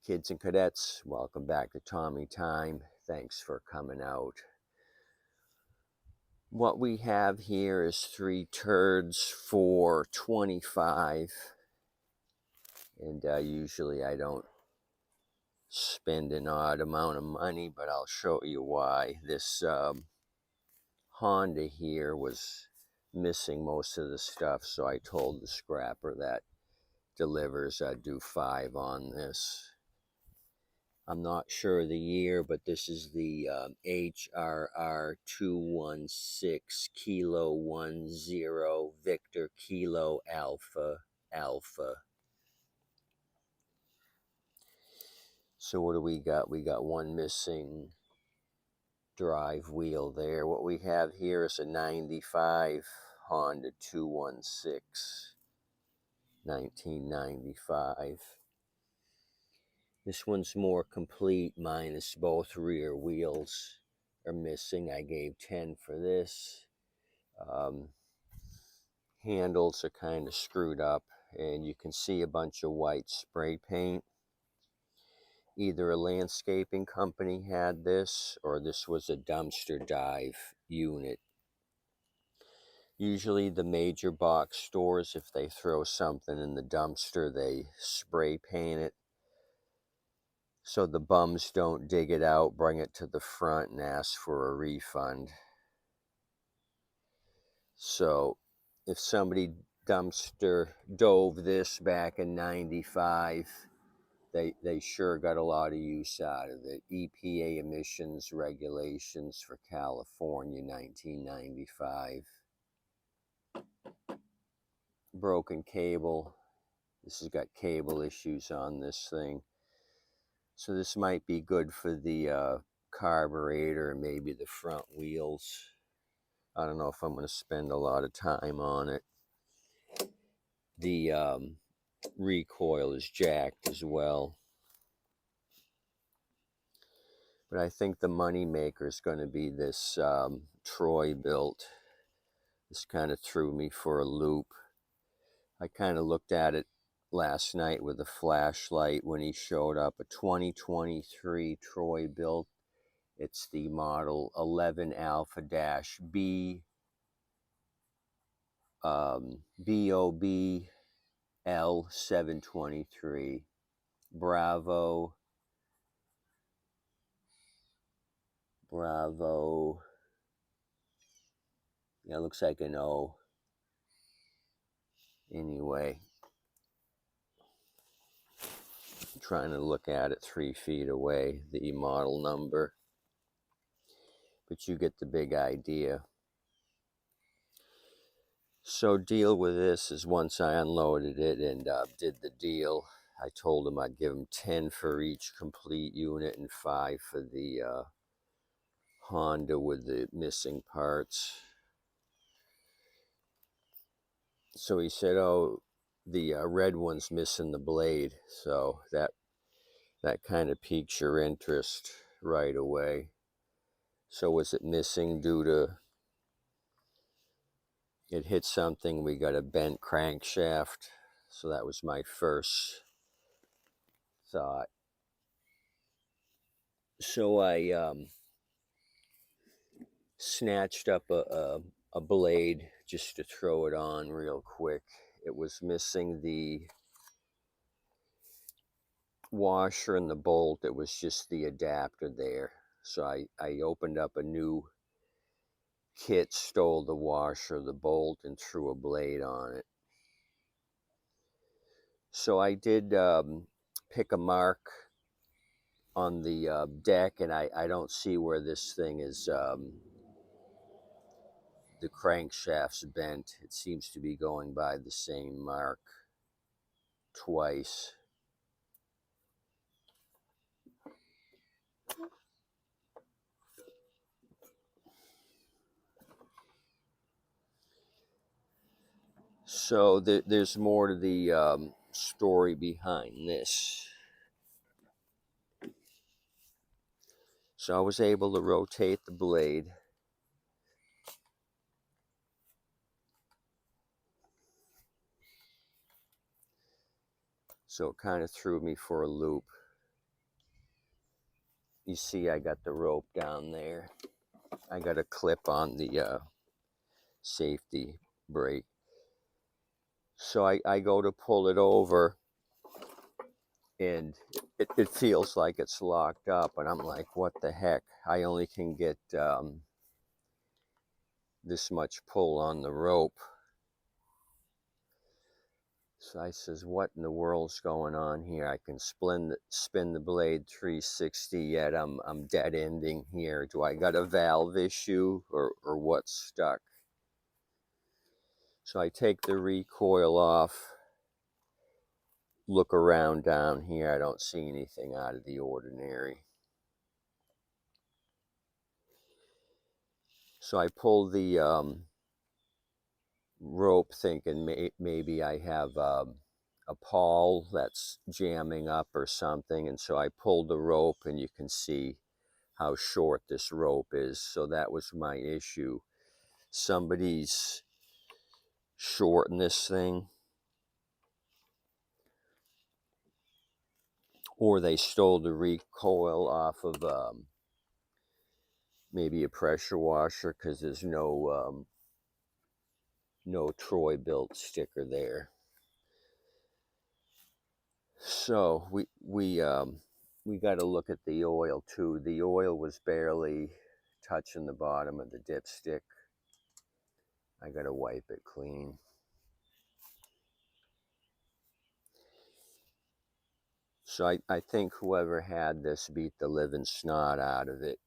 Kids and cadets, welcome back to Tommy Time. Thanks for coming out. What we have here is 3 turds for 25. And usually I don't spend an odd amount of money, but I'll show you why. This Honda here was missing most of the stuff, so I told the scrapper that delivers I'd do 5 on this. I'm not sure of the year, but this is the HRR 216 Kilo 10 Victor Kilo Alpha Alpha. So what do we got? We got one missing drive wheel there. What we have here is a 95 Honda 216, 1995. This one's more complete, minus both rear wheels are missing. I gave 10 for this. Handles are kind of screwed up, and you can see a bunch of white spray paint. Either a landscaping company had this, or this was a dumpster dive unit. Usually the major box stores, if they throw something in the dumpster, they spray paint it so the bums don't dig it out, bring it to the front, and ask for a refund. So if somebody dumpster dove this back in 95, they sure got a lot of use out of it. EPA emissions regulations for California, 1995. Broken cable. This has got cable issues on this thing. So this might be good for the carburetor and maybe the front wheels. I don't know if I'm going to spend a lot of time on it. The recoil is jacked as well. But I think the money maker is going to be this Troy-Bilt. This kind of threw me for a loop. I kind of looked at it last night with a flashlight when he showed up. A 2023 Troy-Bilt. It's the model 11 Alpha-B BOB L723. Bravo. Yeah, it looks like an O. Anyway, I'm trying to look at it 3 feet away, the model number. But you get the big idea. So deal with this is once I unloaded it and did the deal, I told him I'd give him 10 for each complete unit and 5 for the Honda with the missing parts. So he said, oh, the red one's missing the blade. So that kind of piques your interest right away. So was it missing due to it hit something? We got a bent crankshaft. So that was my first thought. So I snatched up a blade just to throw it on real quick. It was missing the washer and the bolt. It was just the adapter there. So I opened up a new kit, stole the washer, the bolt, and threw a blade on it. So I did pick a mark on the deck, and I don't see where this thing is, the crankshaft's bent. It seems to be going by the same mark twice. So there's more to the story behind this. So I was able to rotate the blade. So it kind of threw me for a loop. you see I got the rope down there. I got a clip on the safety brake. So I go to pull it over, and it feels like it's locked up, and I'm like, what the heck? I only can get this much pull on the rope. So I says, what in the world's going on here? I can spin the blade 360, yet I'm dead ending here. Do I got a valve issue, or what's stuck? So I take the recoil off, look around down here. I don't see anything out of the ordinary. So I pull the rope, thinking maybe I have a pawl that's jamming up or something. And so I pulled the rope, and you can see how short this rope is. So that was my issue. Somebody's shorting this thing, or they stole the recoil off of maybe a pressure washer, because there's no Troy-Bilt sticker there. So we got to look at the oil too. The oil was barely touching the bottom of the dipstick. I got to wipe it clean. So I think whoever had this beat the living snot out of it.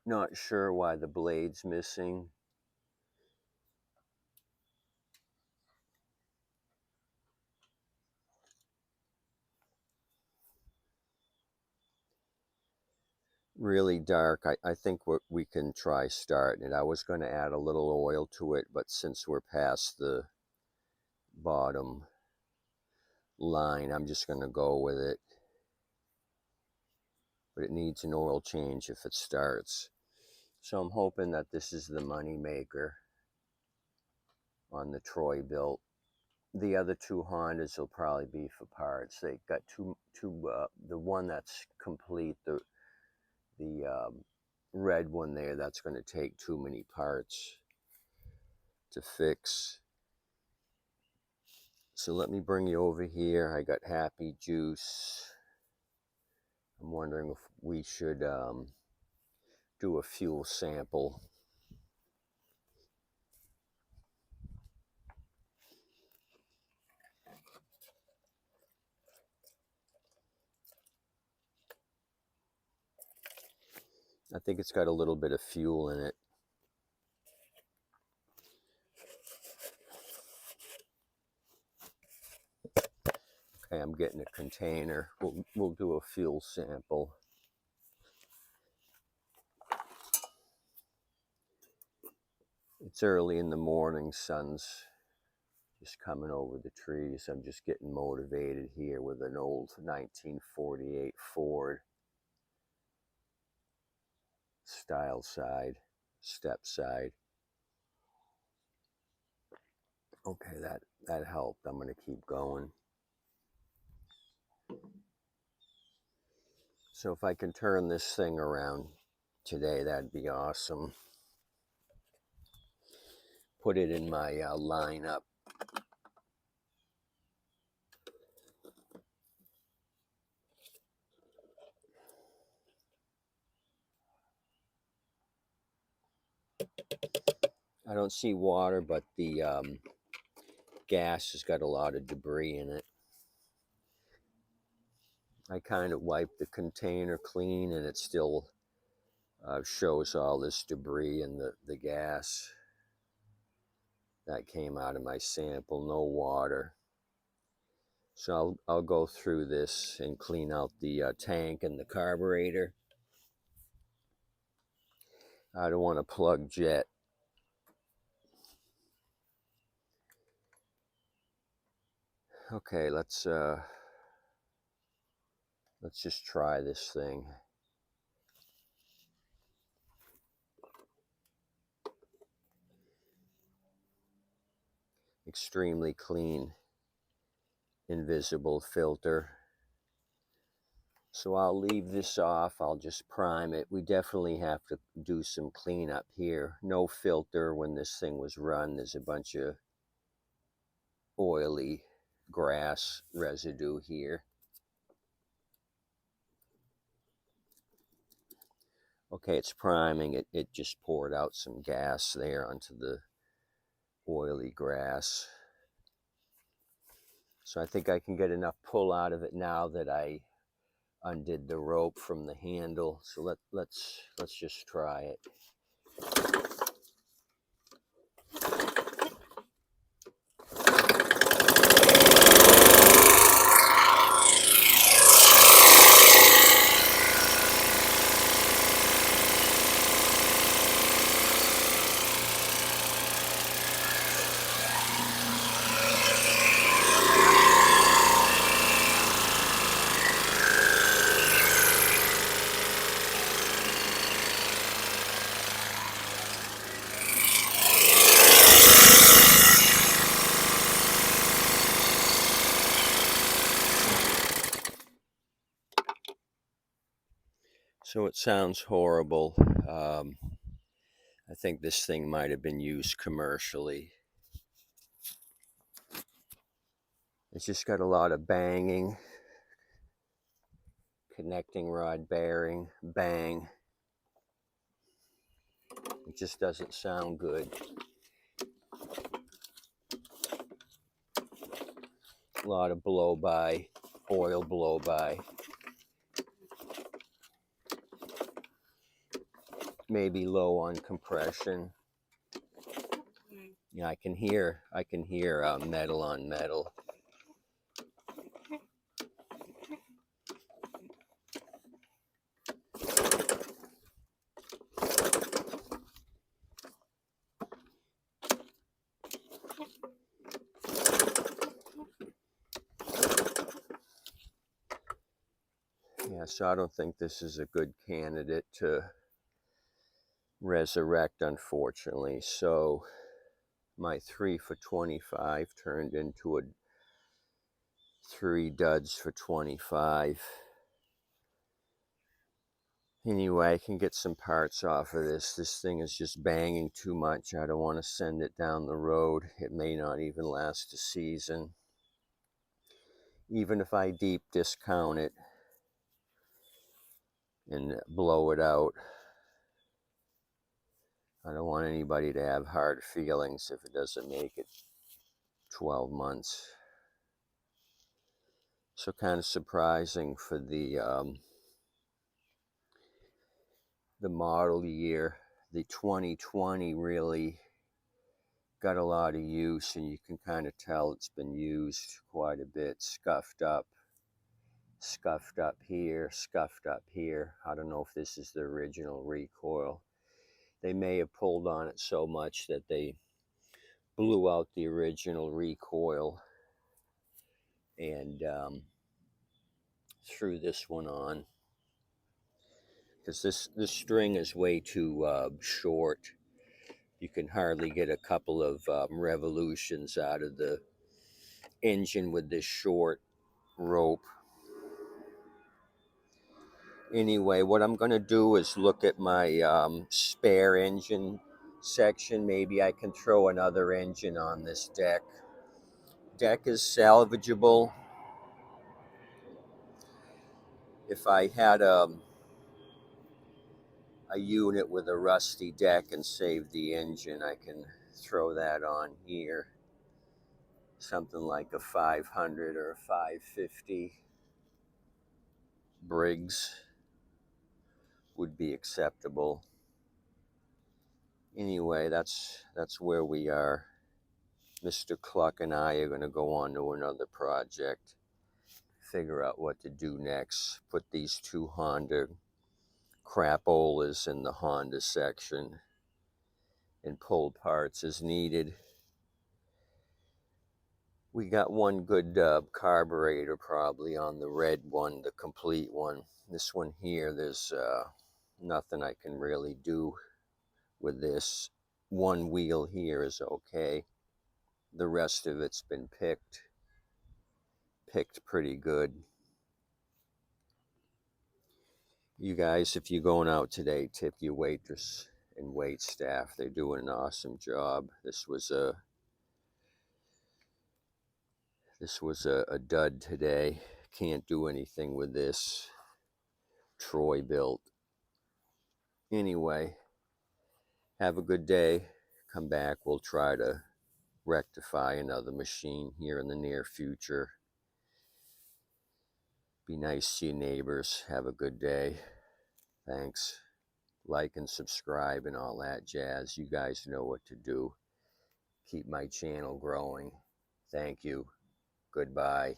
Not sure why the blade's missing. Really dark. I think we can try starting it. I was going to add a little oil to it, but since we're past the bottom line, I'm just going to go with it. But it needs an oil change if it starts. So I'm hoping that this is the money maker on the Troy-Bilt. The other two Hondas will probably be for parts. They got two. The one that's complete, the red one there, that's going to take too many parts to fix. So let me bring you over here. I got Happy Juice. I'm wondering if we should do a fuel sample. I think it's got a little bit of fuel in it. Okay, I'm getting a container. We'll do a fuel sample. It's early in the morning, sun's just coming over the trees. I'm just getting motivated here with an old 1948 Ford style side, step side. Okay, that helped. I'm going to keep going. So if I can turn this thing around today, that'd be awesome. Put it in my lineup. I don't see water, but the gas has got a lot of debris in it. I kind of wiped the container clean, and it still shows all this debris and the gas that came out of my sample. No water. So I'll go through this and clean out the tank and the carburetor. I don't want to plug jet. Okay, let's just try this thing. Extremely clean invisible filter. So I'll leave this off. I'll just prime it. We definitely have to do some cleanup here. No filter when this thing was run. There's a bunch of oily grass residue here. Okay, it's priming. It just poured out some gas there onto the oily grass. So I think I can get enough pull out of it now that I undid the rope from the handle. So let's just try it. So it sounds horrible. I think this thing might have been used commercially. It's just got a lot of banging, connecting rod bearing, bang. It just doesn't sound good. A lot of blow by, oil blow by. Maybe low on compression. Yeah, I can hear metal on metal. Yeah, so I don't think this is a good candidate to resurrect, unfortunately. So my 3 for 25 turned into a 3 duds for 25. Anyway, I can get some parts off of this. This thing is just banging too much. I don't want to send it down the road. It may not even last a season. Even if I deep discount it and blow it out, I don't want anybody to have hard feelings if it doesn't make it 12 months. So kind of surprising for the model year. The 2020 really got a lot of use, and you can kind of tell it's been used quite a bit. Scuffed up here, scuffed up here. I don't know if this is the original recoil. They may have pulled on it so much that they blew out the original recoil and threw this one on, because this string is way too short. You can hardly get a couple of revolutions out of the engine with this short rope. Anyway, what I'm going to do is look at my spare engine section. Maybe I can throw another engine on this deck. Deck is salvageable. If I had a unit with a rusty deck and save the engine, I can throw that on here. Something like a 500 or a 550 Briggs would be acceptable. Anyway, that's where we are. Mr. Cluck and I are going to go on to another project, figure out what to do next, put these 2 Honda crapolas in the Honda section and pull parts as needed. We got one good carburetor probably on the red one, the complete one. This one here, there's nothing I can really do with this. One wheel here is okay. The rest of it's been picked picked pretty good. You guys, if you're going out today, tip your waitress and wait staff. They're doing an awesome job. This was a dud today. Can't do anything with this. Troy-Bilt. Anyway, have a good day. Come back. We'll try to rectify another machine here in the near future. Be nice to your neighbors. Have a good day. Thanks. Like and subscribe and all that jazz. You guys know what to do. Keep my channel growing. Thank you. Goodbye.